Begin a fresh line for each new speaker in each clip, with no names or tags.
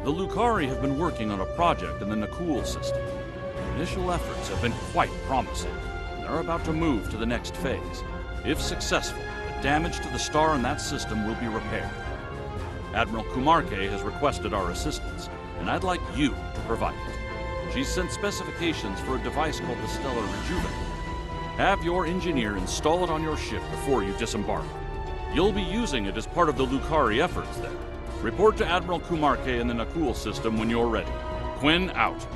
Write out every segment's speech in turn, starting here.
The Lucari have been working on a project in the Nakul system. Initial efforts have been quite promising, and they're about to move to the next phase. If successful, the damage to the star and that system will be repaired. Admiral Kumarke has requested our assistance, and I'd like you to provide it. She's sent specifications for a device called the Stellar Rejuvenator. Have your engineer install it on your ship before you disembark. You'll be using it as part of the Lucari efforts there. Report to Admiral Kumarke in the Nakul system when you're ready. Quinn out.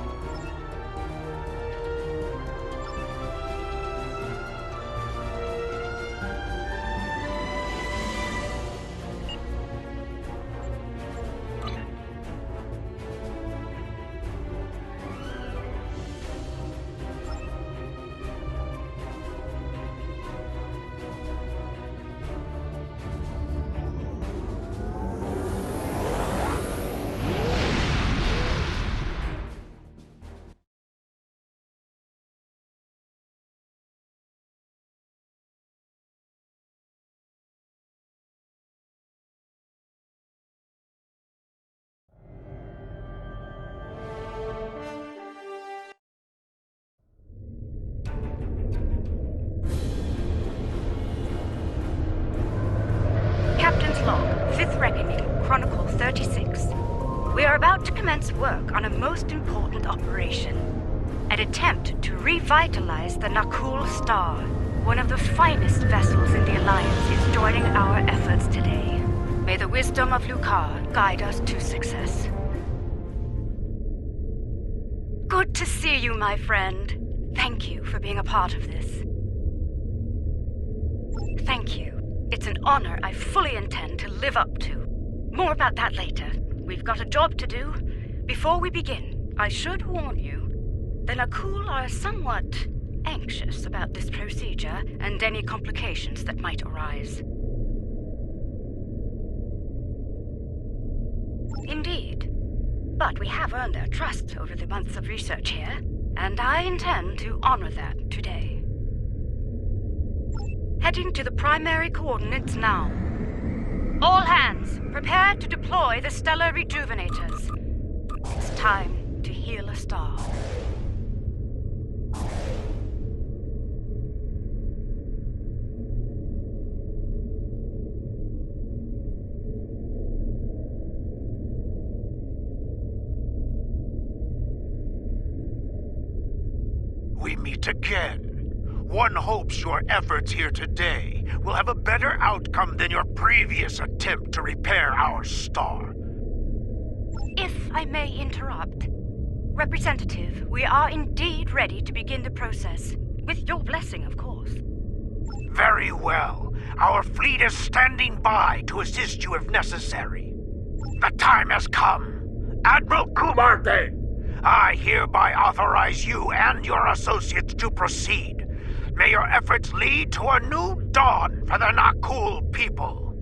Captain's log, 5th Reckoning, Chronicle 36. We are about to commence work on a most important operation. An attempt to revitalize the Nakul Star. One of the finest vessels in the Alliance is joining our efforts today. May the wisdom of Lukar guide us to success. Good to see you, my friend. Thank you for being a part of this. Thank you. It's an honor I fully intend to live up to. More about that later. We've got a job to do. Before we begin, I should warn you, the Nakul are somewhat anxious about this procedure and any complications that might arise. Indeed. But we have earned their trust over the months of research here, and I intend to honor that today. Heading to the primary coordinates now. All hands, prepare to deploy the Stellar Rejuvenators. It's time to heal a star.
We meet again. One hopes your efforts here today will have a better outcome than your previous attempt to repair our star.
If I may interrupt. Representative, we are indeed ready to begin the process. With your blessing, of course.
Very well. Our fleet is standing by to assist you if necessary. The time has come. Admiral Kumarke, I hereby authorize you and your associates to proceed. May your efforts lead to a new dawn for the Nakul people.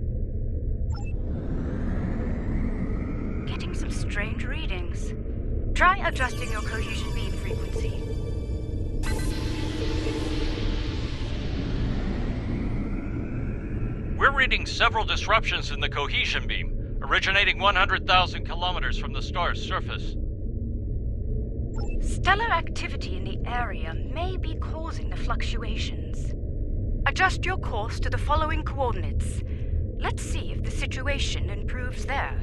Getting some strange readings. Try adjusting your cohesion beam frequency.
We're reading several disruptions in the cohesion beam, originating 100,000 kilometers from the star's surface.
Stellar activity in the area may be causing the fluctuations. Adjust your course to the following coordinates. Let's see if the situation improves there.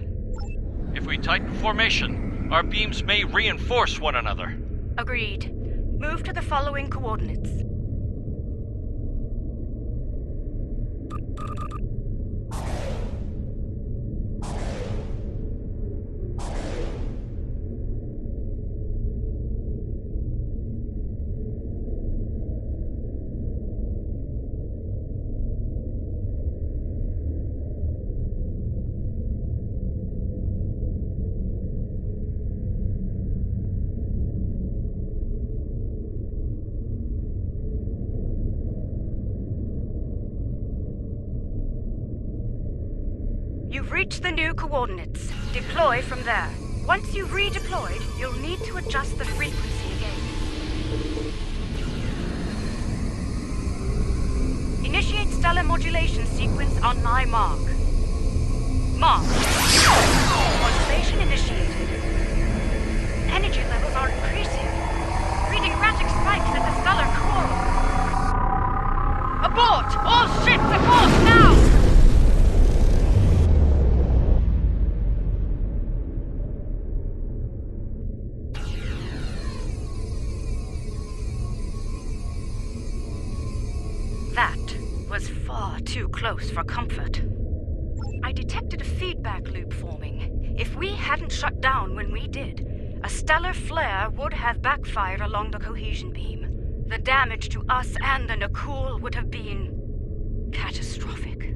If we tighten formation, our beams may reinforce one another.
Agreed. Move to the following coordinates. You've reached the new coordinates. Deploy from there. Once you've redeployed, you'll need to adjust the frequency again. Initiate stellar modulation sequence on my mark. Mark. Modulation initiated. are increasing. Reading erratic spikes at the stellar core. Abort! All ships abort now! That was far too close for comfort. I detected a feedback loop forming. If we hadn't shut down when we did, a stellar flare would have backfired along the cohesion beam. The damage to us and the Nakul would have been catastrophic.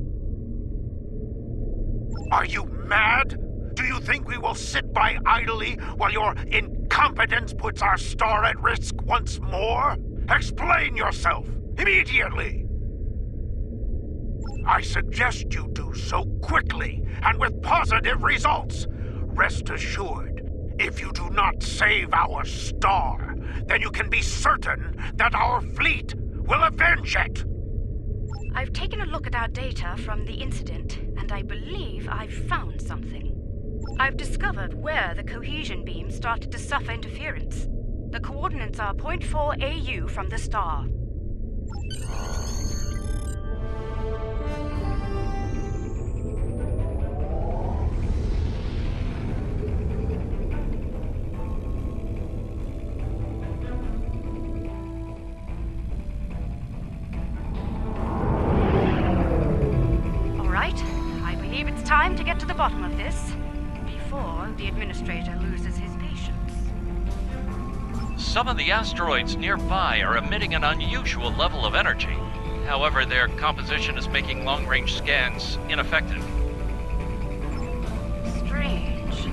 Are you mad? Do you think we will sit by idly while your incompetence puts our star at risk once more? Explain yourself, immediately! I suggest you do so quickly and with positive results. Rest assured, if you do not save our star, then you can be certain that our fleet will avenge it.
I've taken a look at our data from the incident, and I believe I've found something. I've discovered where the cohesion beam started to suffer interference. The coordinates are 0.4 AU from the star. Time to get to the bottom of this, before the administrator loses his patience.
Some of the asteroids nearby are emitting an unusual level of energy. However, their composition is making long-range scans ineffective.
Strange.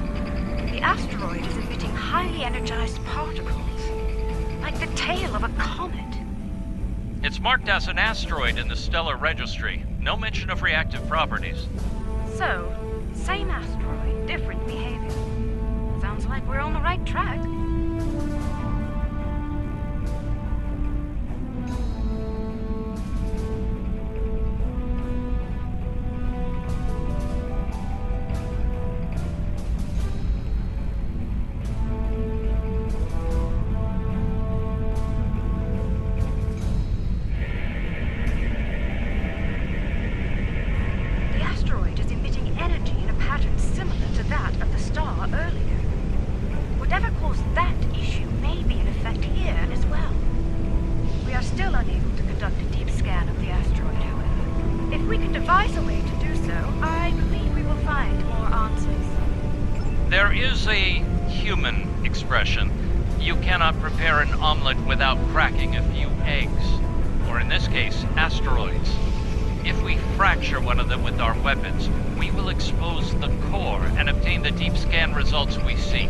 The asteroid is emitting highly energized particles, like the tail of a comet.
It's marked as an asteroid in the stellar registry. No mention of reactive properties.
So, same asteroid, different behavior. Sounds like we're on the right track.
There is a human expression. You cannot prepare an omelet without cracking a few eggs. Or in this case, asteroids. If we fracture one of them with our weapons, we will expose the core and obtain the deep scan results we seek.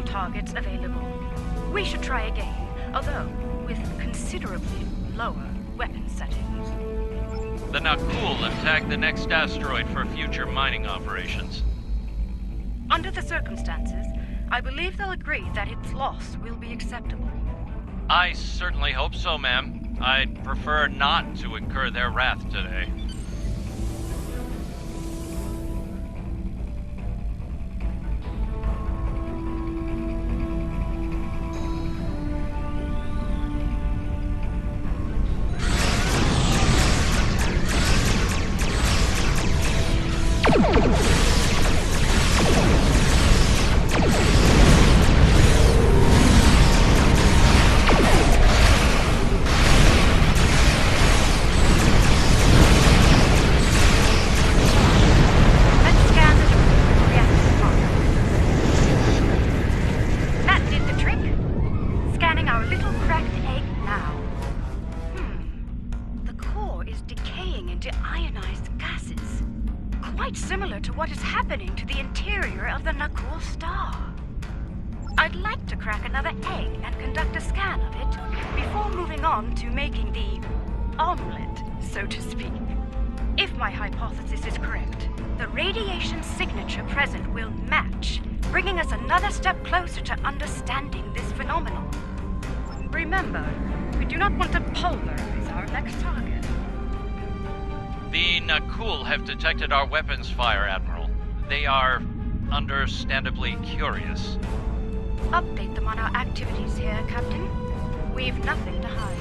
Targets available. We should try again, although with considerably lower weapon settings.
The Nakul have tagged the next asteroid for future mining operations.
Under the circumstances, I believe they'll agree that its loss will be acceptable.
I certainly hope so, ma'am. I'd prefer not to incur their wrath today.
Similar to what is happening to the interior of the Nakul star. I'd like to crack another egg and conduct a scan of it before moving on to making the omelet so to speak. If my hypothesis is correct, the radiation signature present will match, bringing us another step closer to understanding this phenomenon. Remember, we do not want to pulverize our next target.
The Nakul have detected our weapons fire, Admiral. They are understandably curious.
Update them on our activities here, Captain. We've nothing to hide.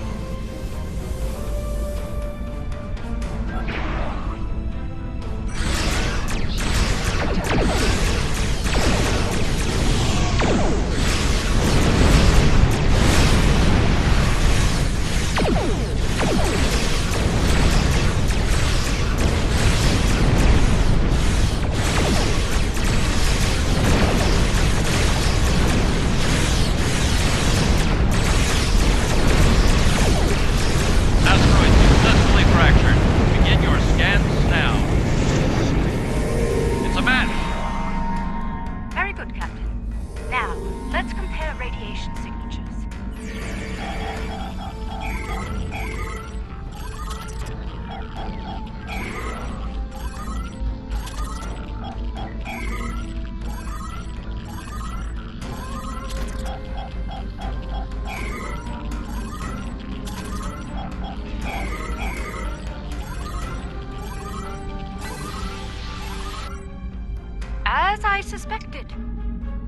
As I suspected,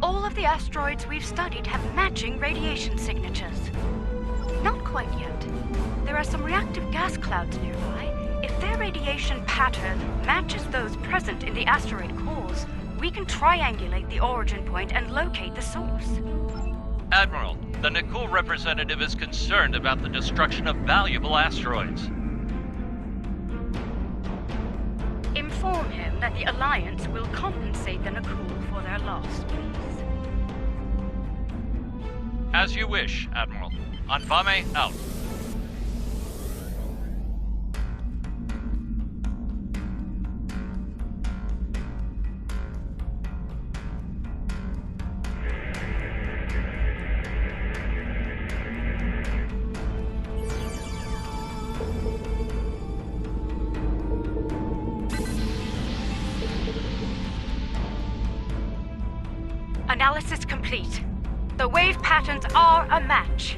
all of the asteroids we've studied have matching radiation signatures. Not quite yet. There are some reactive gas clouds nearby. If their radiation pattern matches those present in the asteroid cores, we can triangulate the origin point and locate the source.
Admiral, the Nakul representative is concerned about the destruction of valuable asteroids.
Inform him that the Alliance will compensate the Nakul for their loss, please.
As you wish, Admiral. Anvame out.
Analysis complete. The wave patterns are a match.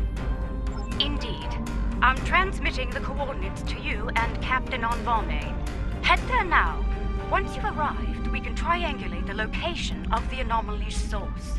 Indeed. I'm transmitting the coordinates to you and Captain Anvame. Head there now. Once you've arrived, we can triangulate the location of the anomaly's source.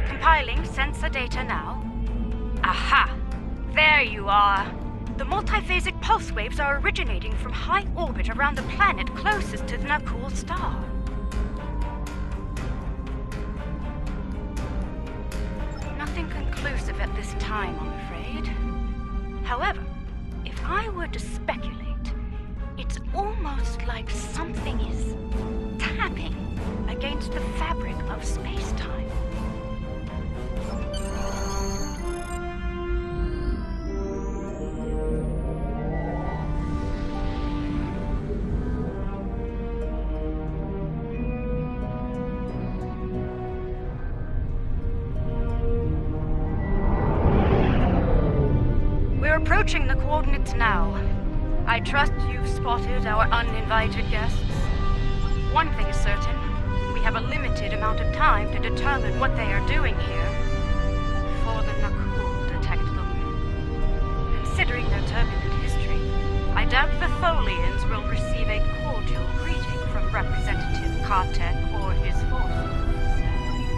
Compiling sensor data now. Aha! There you are! The multiphasic pulse waves are originating from high orbit around the planet closest to the Nakul star. Nothing conclusive at this time, I'm afraid. However, if I were to speculate, it's almost like something is tapping against the fabric of space-time. Approaching the coordinates now. I trust you've spotted our uninvited guests. One thing is certain, we have a limited amount of time to determine what they are doing here before the Nakul detect them. Considering their turbulent history, I doubt the Tholians will receive a cordial greeting from Representative Kartek or his forces.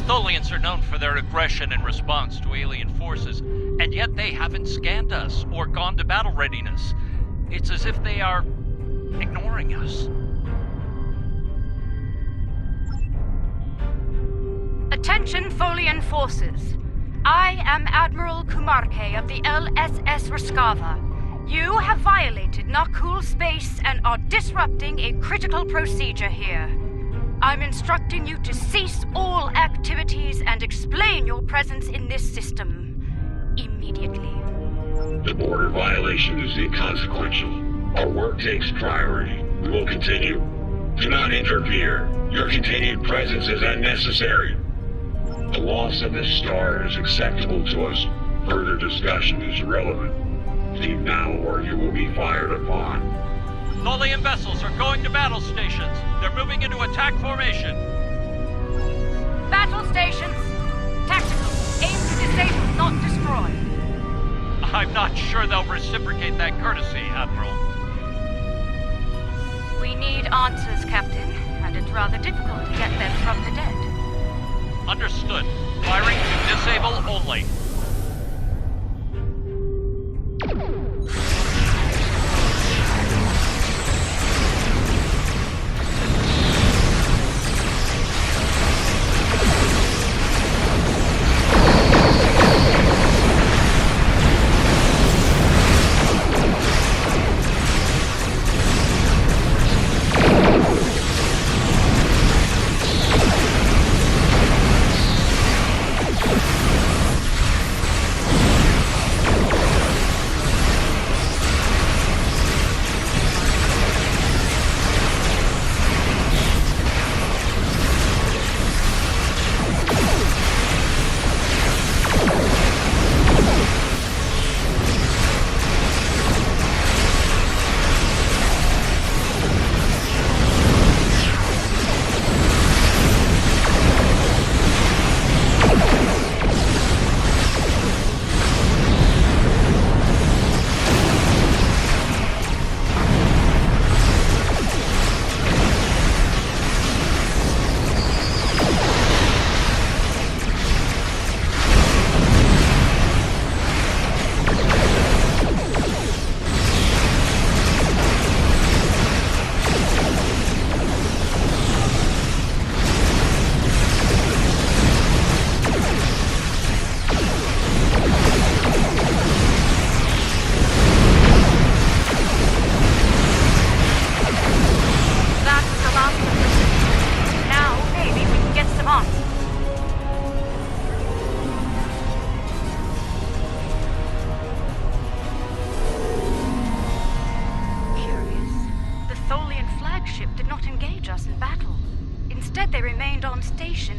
Tholians are known for their aggression in response to alien forces, and yet they haven't scanned us or gone to battle readiness. It's as if they are ignoring us.
Attention, Tholian forces. I am Admiral Kumarke of the LSS Raskava. You have violated Nakul space and are disrupting a critical procedure here. I'm instructing you to cease all activities and explain your presence in this system immediately.
The border violation is inconsequential. Our work takes priority. We will continue. Do not interfere. Your continued presence is unnecessary. The loss of this star is acceptable to us. Further discussion is irrelevant. Leave now or you will be fired upon.
Tholian vessels are going to battle stations. They're moving into attack formation.
Battle stations. Tactical. Aim to disable, not destroy.
I'm not sure they'll reciprocate that courtesy, Admiral.
We need answers, Captain, and it's rather difficult to get them from the dead.
Understood. Firing to disable only.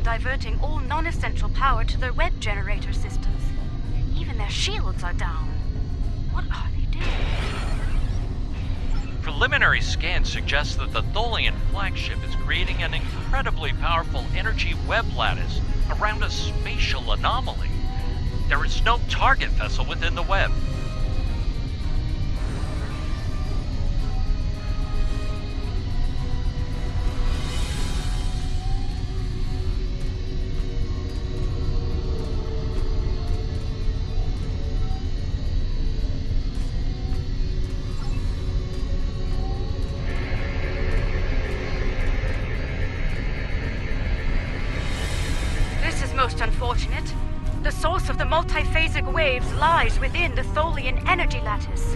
Diverting all non-essential power to their web generator systems. Even their shields are down. What are they doing?
Preliminary scans suggest that the Tholian flagship is creating an incredibly powerful energy web lattice around a spatial anomaly. There is no target vessel within the web.
Most unfortunate. The source of the multiphasic waves lies within the Tholian energy lattice.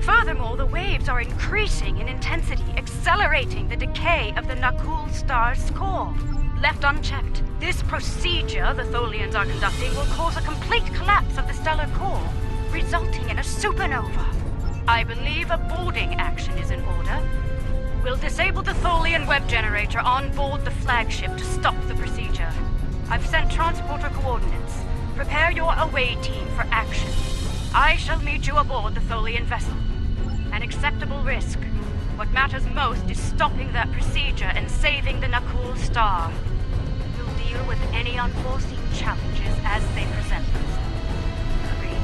Furthermore, the waves are increasing in intensity, accelerating the decay of the Nakul star's core. Left unchecked, this procedure the Tholians are conducting will cause a complete collapse of the stellar core, resulting in a supernova. I believe a boarding action is in order. We'll disable the Tholian web generator on board the flagship to stop the procedure. I've sent transporter coordinates. Prepare your away team for action. I shall meet you aboard the Tholian vessel. An acceptable risk. What matters most is stopping that procedure and saving the Nakul star. We'll deal with any unforeseen challenges as they present themselves. Agreed.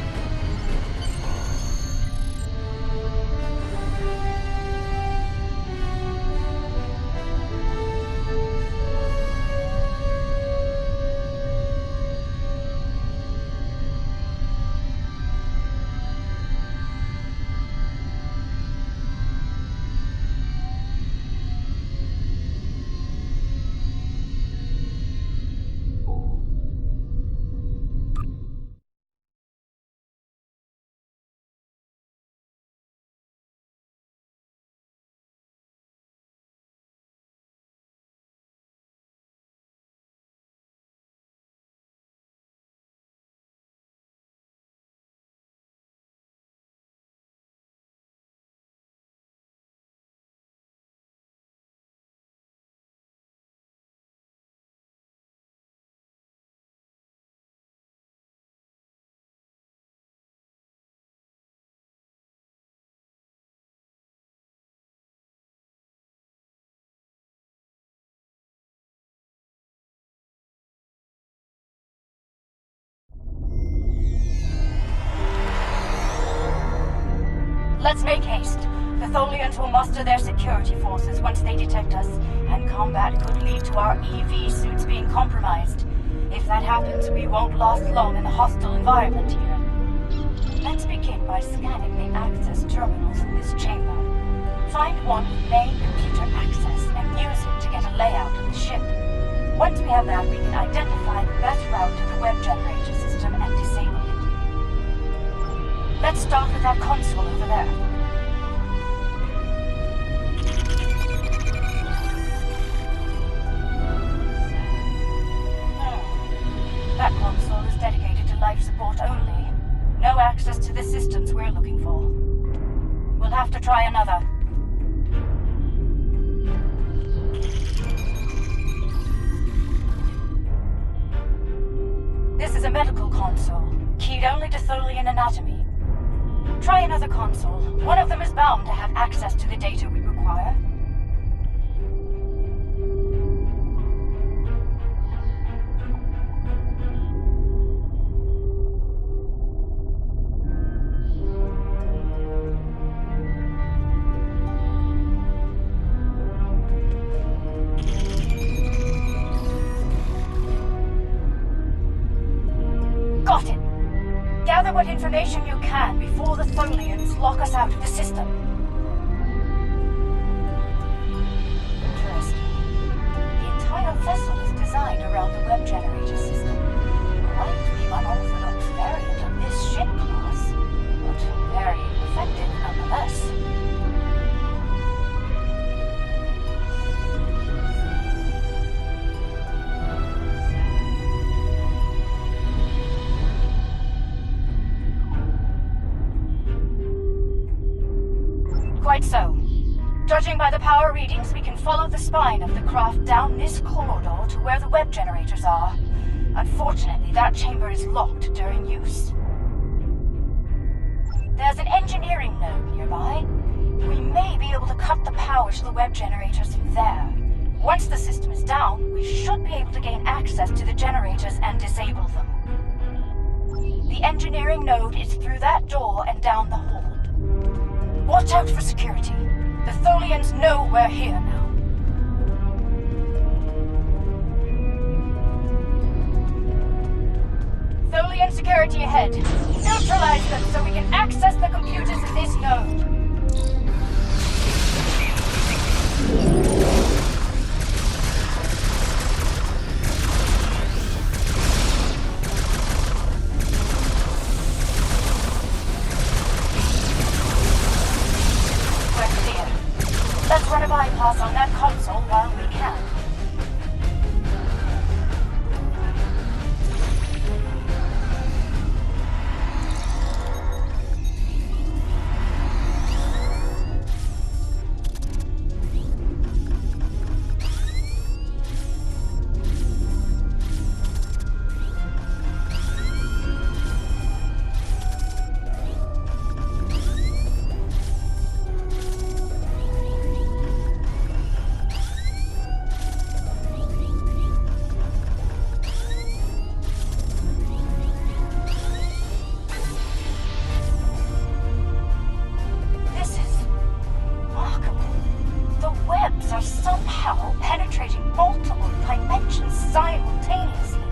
Let's make haste. The Tholians will muster their security forces once they detect us, and combat could lead to our EV suits being compromised. If that happens, we won't last long in the hostile environment here. Let's begin by scanning the access terminals in this chamber. Find one with main computer access and use it to get a layout of the ship. Once we have that, we can identify the best route to the web generator system and disable it. Let's start with that console over there. That console is dedicated to life support only. No access to the systems we're looking for. We'll have to try another. This is a medical console, keyed only to Tholian anatomy. Try another console. One of them is bound to have access to the data we require. Got it! Gather what information you can before the Tholians lock us out of the system. Interesting. The entire vessel is designed around the web generator system. Quite the unorthodox variant of this ship class, but very effective nonetheless. Quite so. Judging by the power readings, we can follow the spine of the craft down this corridor to where the web generators are. Unfortunately, that chamber is locked during use. There's an engineering node nearby. We may be able to cut the power to the web generators from there. Once the system is down, we should be able to gain access to the generators and disable them. The engineering node is through that door and down the hold. Watch out for security. The Tholians know we're here now. Tholian security ahead. Neutralize them so we can access the computers in this node. Let's run a bypass on that console while we can. Are somehow penetrating multiple dimensions simultaneously.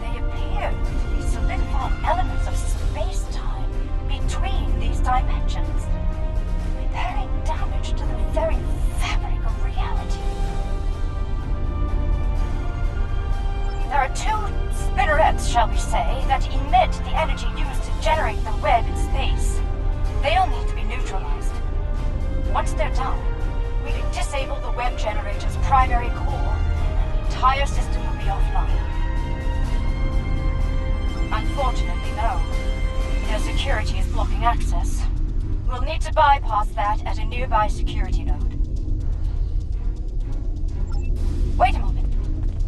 They appear to be solidifying elements of space-time between these dimensions, repairing damage to the very fabric of reality. There are two spinnerets, shall we say, that emit the energy used to generate the web in space. They'll need to be neutralized. Once they're done, we can disable the web generator's primary core, and the entire system will be offline. Unfortunately, no. Their security is blocking access. We'll need to bypass that at a nearby security node. Wait a moment.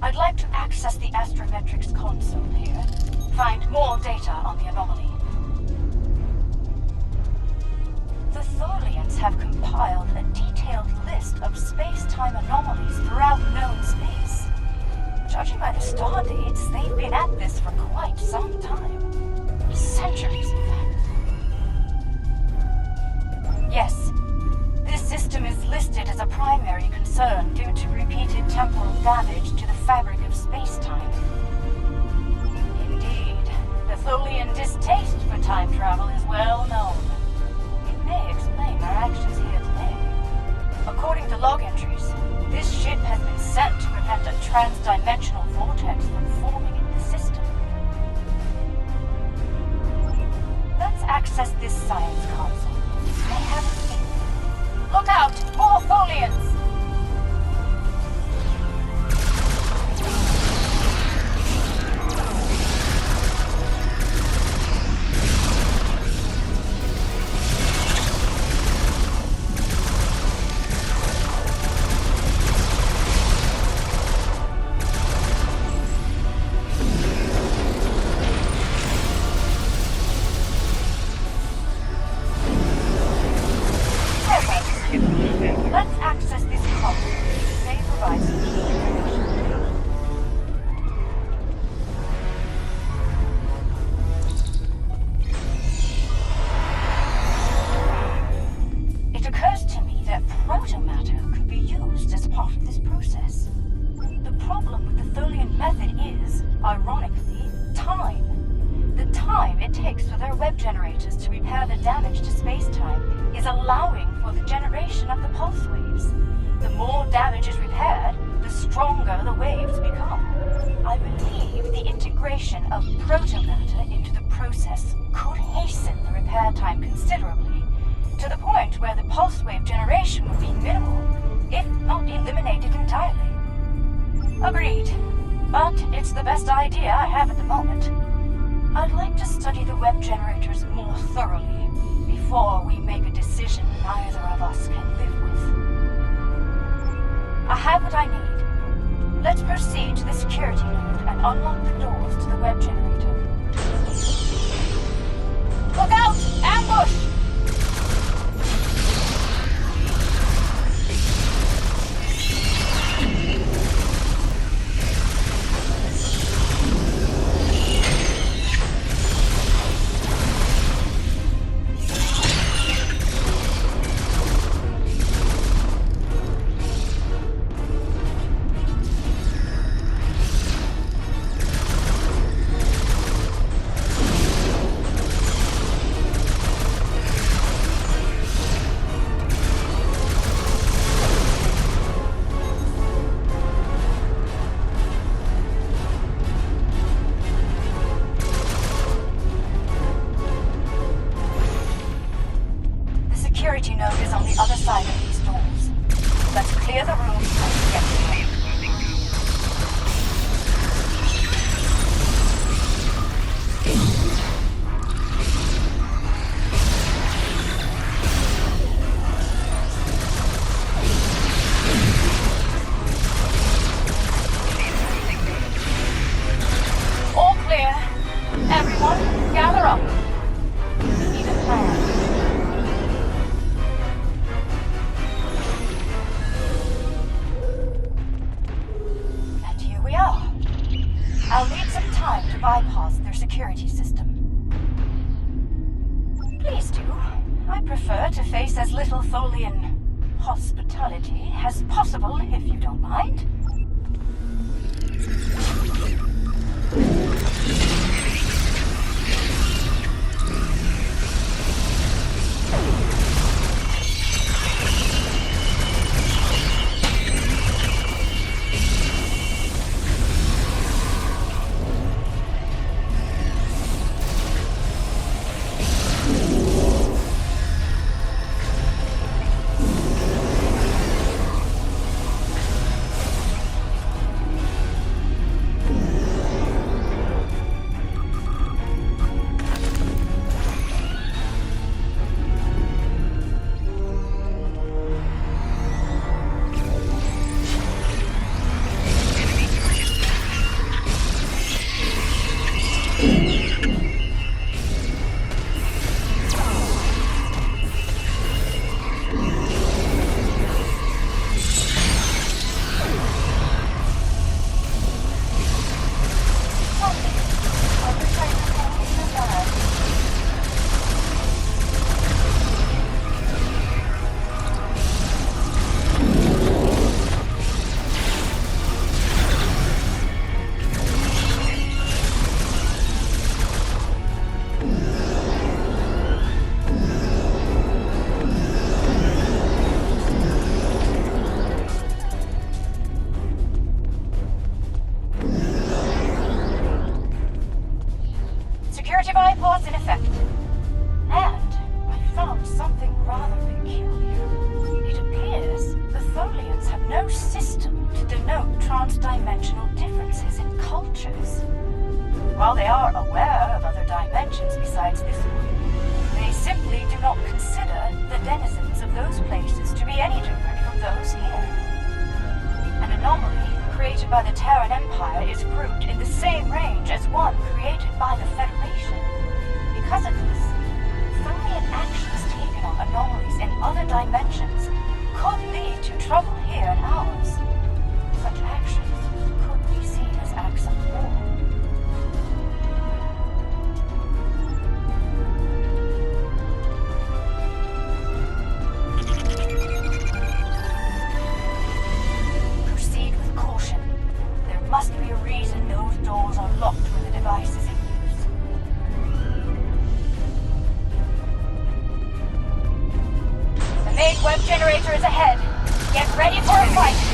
I'd like to access the astrometrics console here. Find more data on the anomaly. The Tholians have compiled a detailed list of space-time anomalies throughout known space. Judging by the star dates, they've been at this for quite some time. Centuries, in fact. Yes. This system is listed as a primary concern due to repeated temporal damage to the fabric of space-time. Indeed, the Tholian distaste for time travel is well known. It may explain our actions here today. According to log entries, this ship has been sent to prevent a trans-dimensional vortex from forming in the system. Let's access this science console. I have a feeling. Look out! More Tholians! Let's access this console. It may provide some key information. It occurs to me that protomatter could be used as part of this process. The problem with the Tholian method is, ironically, time. The time it takes for their web generators to repair the damage to space-time is allowing for the generation of the pulse waves. The more damage is repaired, the stronger the waves become. I believe the integration of protomatter into the process could hasten the repair time considerably, to the point where the pulse wave generation would be minimal, if not eliminated entirely. Agreed. But it's the best idea I have at the moment. I'd like to study the web generators more thoroughly before we make a decision neither of us can live with. I have what I need. Let's proceed to the security node and unlock the doors to the web generator. Look out! Ambush! Security node is on the other side of these doors. Let's clear the room and get to it. All clear. Everyone, gather up. We need a plan. I'll need some time to bypass their security system. Please do. I prefer to face as little Tholian hospitality as possible, if you don't mind. trans-dimensional differences in cultures. While they are aware of other dimensions besides this one, they simply do not consider the denizens of those places to be any different from those here. An anomaly created by the Terran Empire is grouped in the same range as one created by the Federation. Because of this, Tholian actions taken on anomalies in other dimensions could lead to trouble here in ours. Such actions could be seen as acts of war. Proceed with caution. There must be a reason those doors are locked when the device is in use. The main web generator is ahead. Get ready for a fight!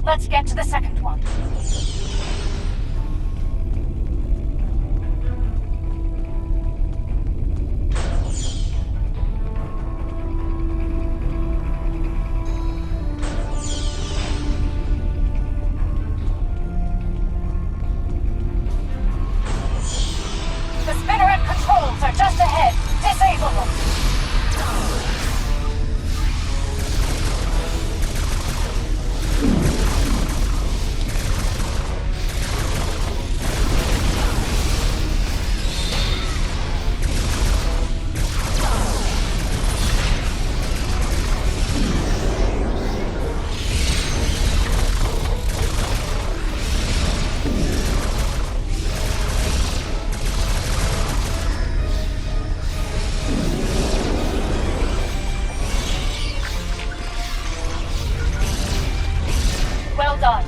Let's get to the second one. The spinneret controls are just ahead. Disable them. Well done.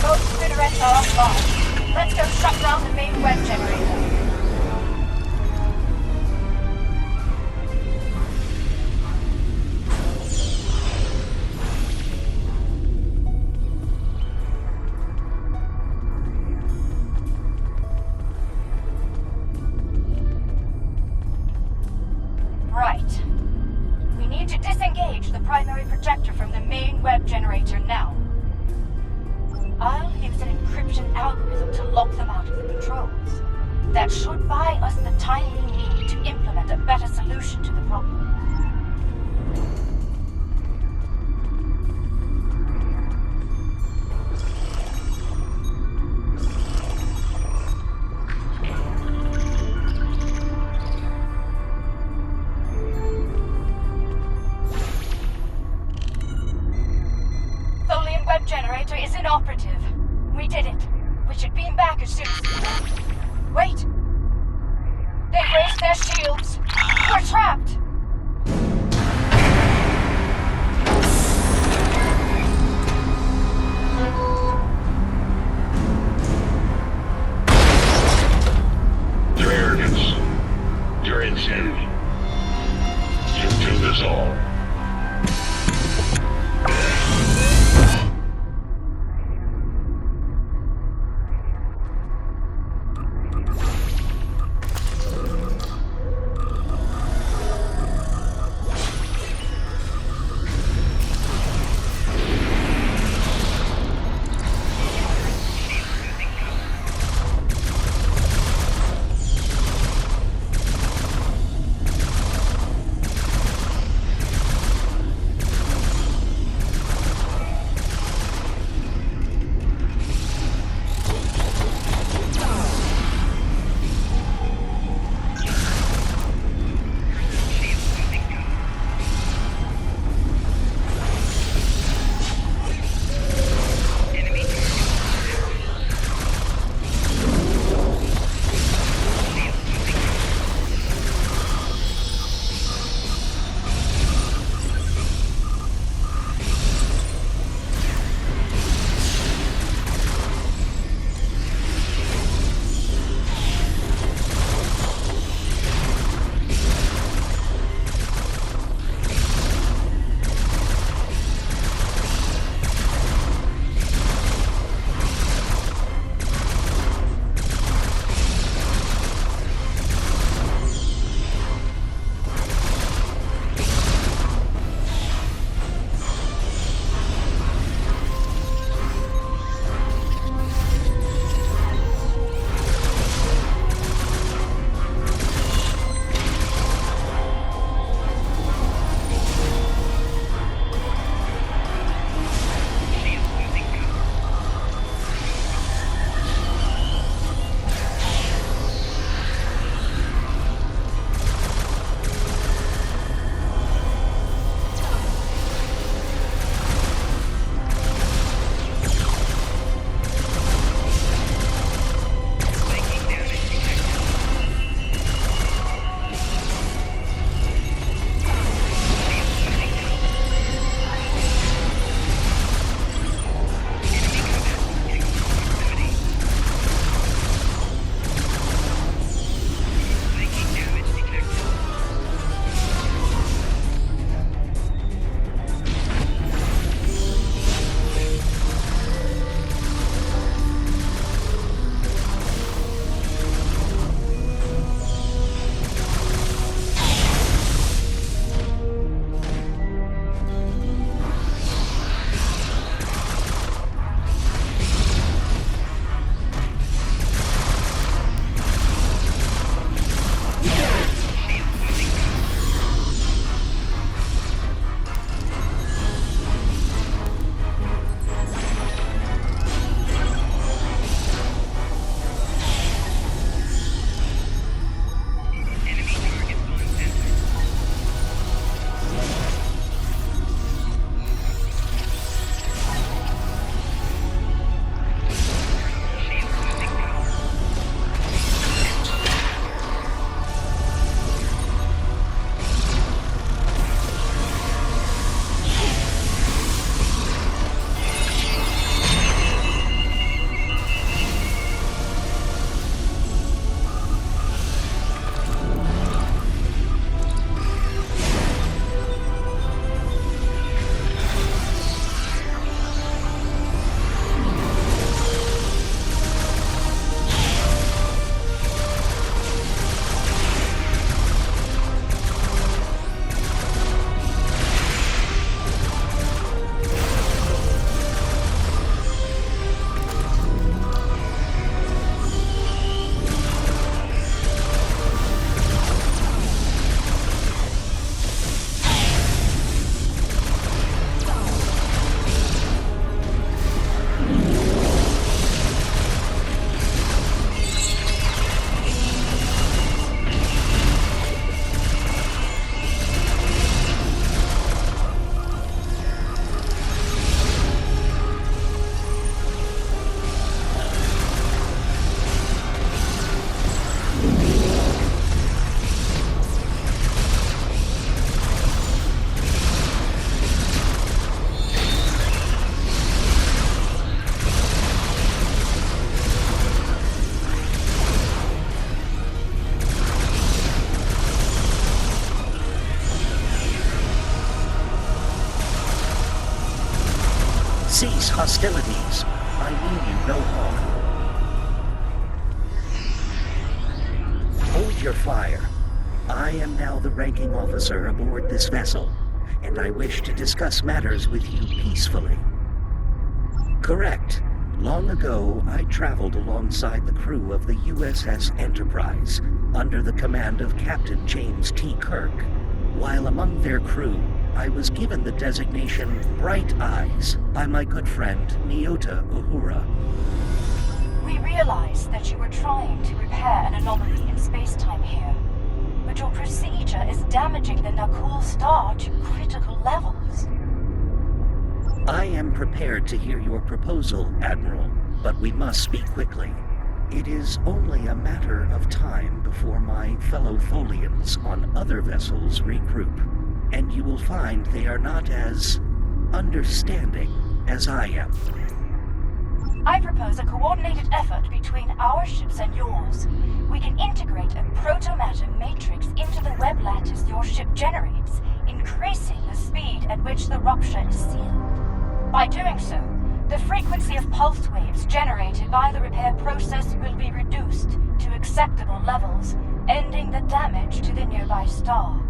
Both spinnerets are offline. Let's go shut down the main web generator. Right. We need to disengage the primary projector from the main web generator now. I'll use an encryption algorithm to lock them out of the controls. That should buy us the time we need to implement a better solution to the problem. is inoperative. We did it. We should beam back as soon as... Wait! They've raised their shields. We're trapped!
Your arrogance. Your insanity. You'll do this all.
hostilities. I mean you no harm. Hold your fire. I am now the ranking officer aboard this vessel, and I wish to discuss matters with you peacefully. Correct. Long ago, I traveled alongside the crew of the USS Enterprise, under the command of Captain James T. Kirk. While among their crew, I was given the designation Bright Eyes by my good friend Nyota Uhura.
We realized that you were trying to repair an anomaly in space-time here, but your procedure is damaging the Nakul star to critical levels.
I am prepared to hear your proposal, Admiral, but we must speak quickly. It is only a matter of time before my fellow Tholians on other vessels regroup, and you will find they are not as understanding as I am.
I propose a coordinated effort between our ships and yours. We can integrate a proto-matter matrix into the web lattice your ship generates, increasing the speed at which the rupture is sealed. By doing so, the frequency of pulse waves generated by the repair process will be reduced to acceptable levels, ending the damage to the nearby star.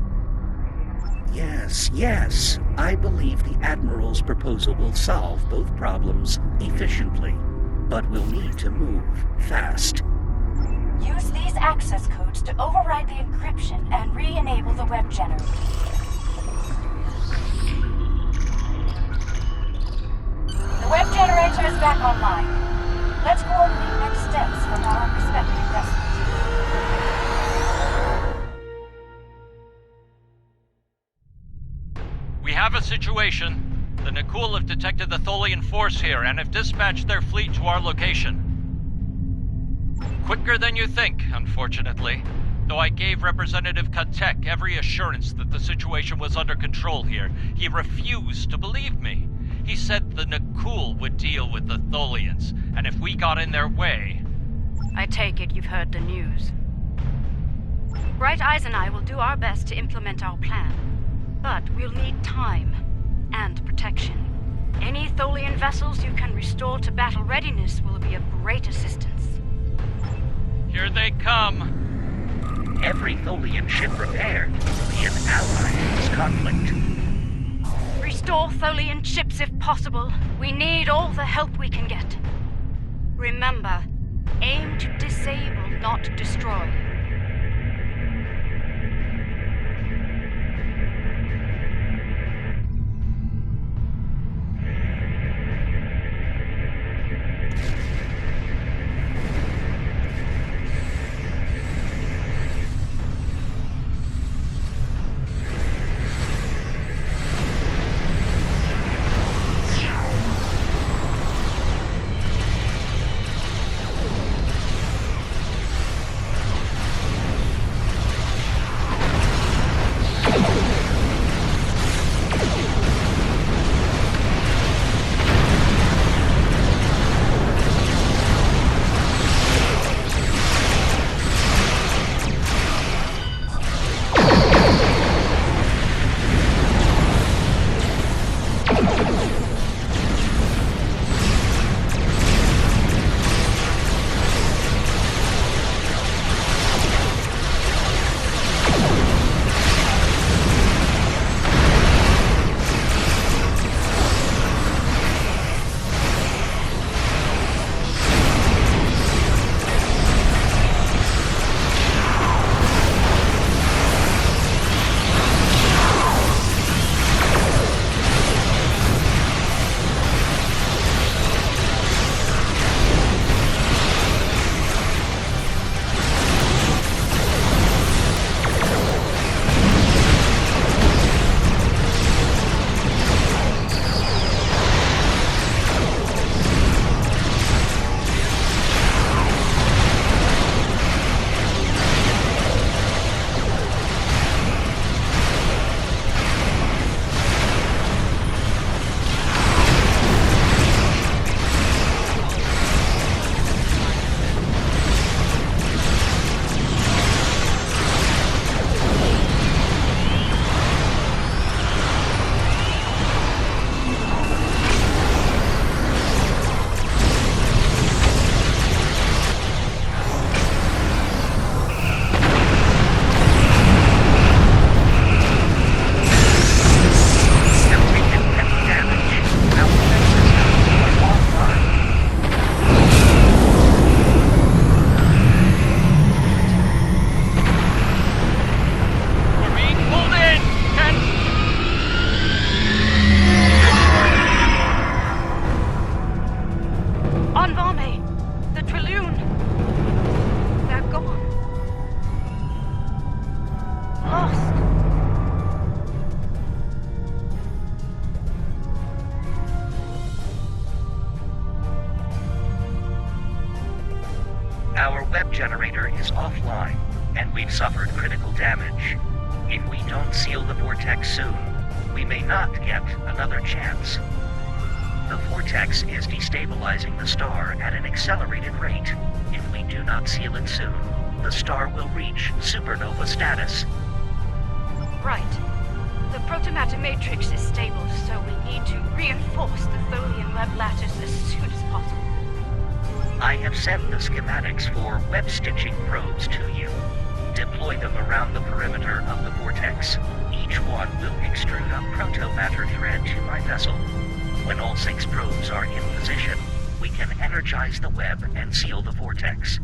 Yes. I believe the Admiral's proposal will solve both problems efficiently, but we'll need to move fast.
Use these access codes to override the encryption and re-enable the web generator. The web generator is back online. Let's coordinate next steps from our respective vessels.
We have a situation. The Nakul have detected the Tholian force here and have dispatched their fleet to our location. Quicker than you think, unfortunately. Though I gave Representative Katek every assurance that the situation was under control here, he refused to believe me. He said the Nakul would deal with the Tholians, and if we got in their way...
I take it you've heard the news. Bright Eyes and I will do our best to implement our plan. But we'll need time and protection. Any Tholian vessels you can restore to battle readiness will be of great assistance.
Here they come.
Every Tholian ship repaired will be an ally in this conflict.
Restore Tholian ships if possible. We need all the help we can get. Remember, aim to disable, not destroy. Convame, the Trillion. They're gone. Lost.
Our web generator is offline, and we've suffered critical damage. If we don't seal the vortex soon, we may not get another chance. The vortex is destabilizing the star at an accelerated rate. If we do not seal it soon, the star will reach supernova status.
Right. The protomatter matrix is stable, so we need to reinforce the Tholian web lattice as soon as possible.
I have sent the schematics for web stitching probes to you. Deploy them around the perimeter of the vortex. Each one will extrude a protomatter thread to my vessel. When all 6 probes are in position, we can energize the web and seal the vortex.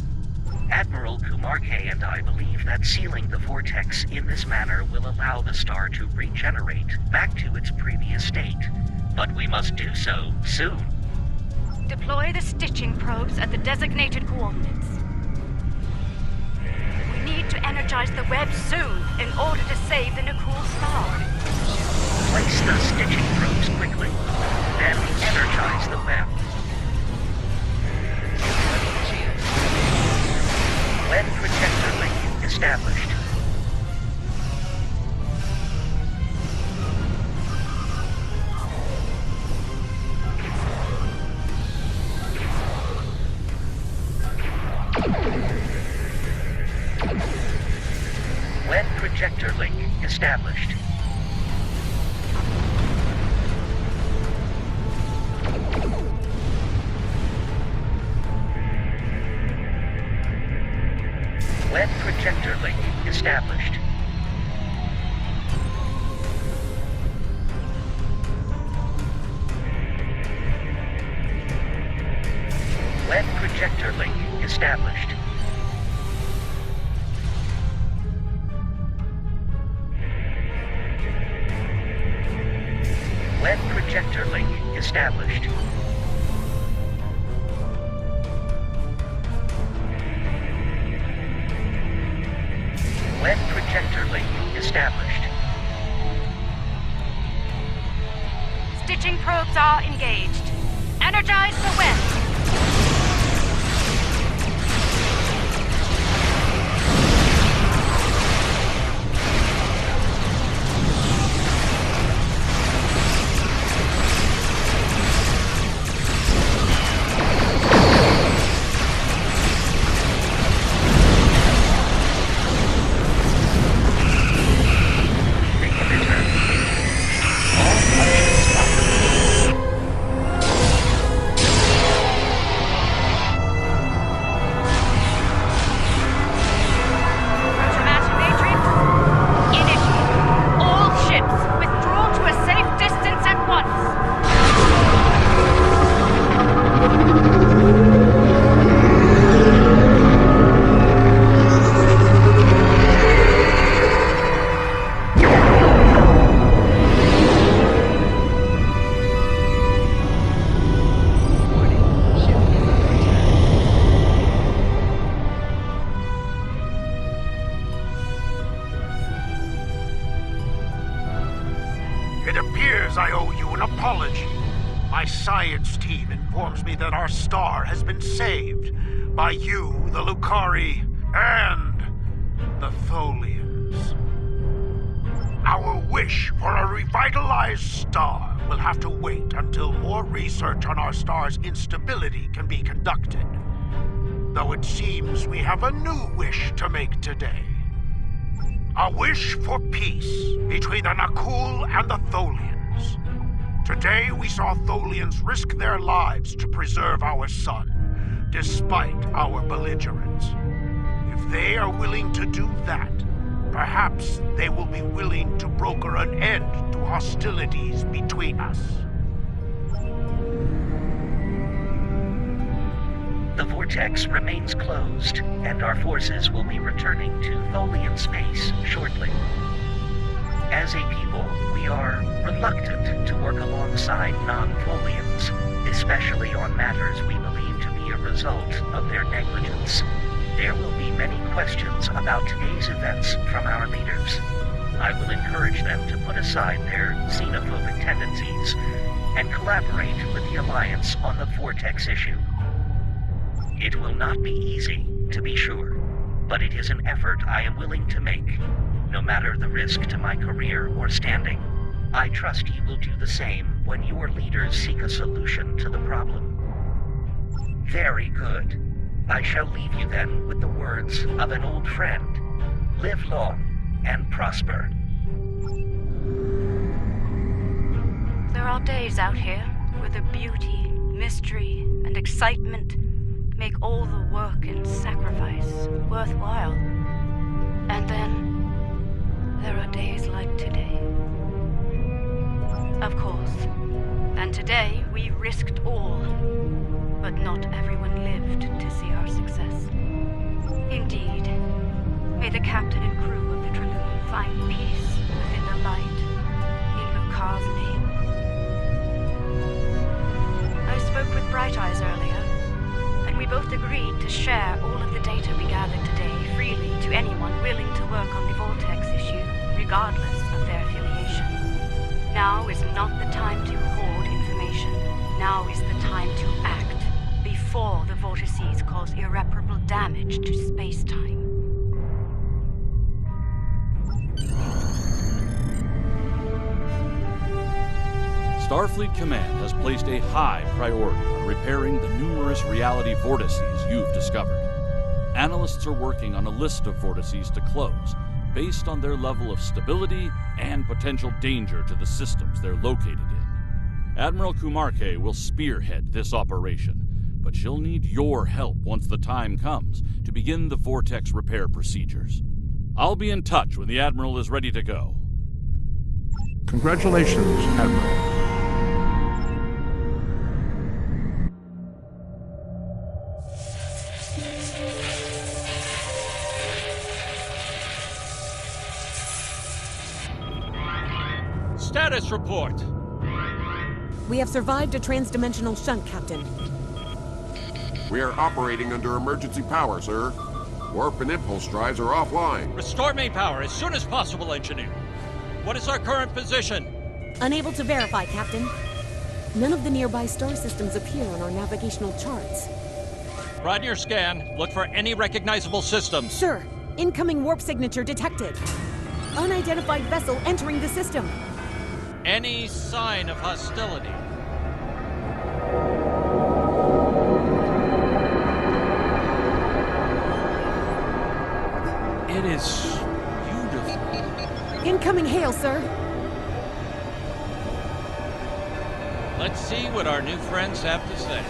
Admiral Kumarke and I believe that sealing the vortex in this manner will allow the star to regenerate back to its previous state. But we must do so soon.
Deploy the stitching probes at the designated coordinates. We need to energize the web soon in order to save the Nakul star.
Place the stitching probes quickly, then energize the web. Web projector link established. Web projector link established. Web projector link established. Web projector link established. Web projector link established. Web projector link established.
Stitching probes are engaged. Energize the web.
It appears I owe you an apology. My science team informs me that our star has been saved by you, the Lucari, and the Tholians. Our wish for a revitalized star will have to wait until more research on our star's instability can be conducted. Though it seems we have a new wish to make today. A wish for peace between the Nakul and the Tholians. Today we saw Tholians risk their lives to preserve our sun, despite our belligerence. If they are willing to do that, perhaps they will be willing to broker an end to hostilities between us.
The vortex remains closed, and our forces will be returning to Tholian space shortly. As a people, we are reluctant to work alongside non-Tholians, especially on matters we believe to be result of their negligence. There will be many questions about today's events from our leaders. I will encourage them to put aside their xenophobic tendencies and collaborate with the Alliance on the vortex issue. It will not be easy, to be sure, but it is an effort I am willing to make, no matter the risk to my career or standing. I trust you will do the same when your leaders seek a solution to the problem. Very good. I shall leave you then with the words of an old friend. Live long and prosper.
There are days out here where the beauty, mystery, and excitement make all the work and sacrifice worthwhile. And then there are days like today. Of course. And today we risked all, but not everyone lived to see our success. Indeed. May the captain and crew of the Tholian find peace within the light, in Lucar's name. I spoke with Bright Eyes earlier, and we both agreed to share all of the data we gathered today freely to anyone willing to work on the vortex issue, regardless of their affiliation. Now is not the time to hoard information. Now is the time to act, before the vortices cause irreparable damage to space-time.
Starfleet Command has placed a high priority on repairing the numerous reality vortices you've discovered. Analysts are working on a list of vortices to close, based on their level of stability and potential danger to the systems they're located in. Admiral Kumarke will spearhead this operation, but she'll need your help once the time comes to begin the vortex repair procedures. I'll be in touch when the Admiral is ready to go.
Congratulations, Admiral.
Status report.
We have survived a transdimensional shunt, Captain.
We are operating under emergency power, sir. Warp and impulse drives are offline.
Restore main power as soon as possible, Engineer. What is our current position?
Unable to verify, Captain. None of the nearby star systems appear on our navigational charts.
Run your scan. Look for any recognizable systems.
Sir, incoming warp signature detected. Unidentified vessel entering the system.
Any sign of hostility? It is beautiful.
Incoming hail, sir.
Let's see what our new friends have to say.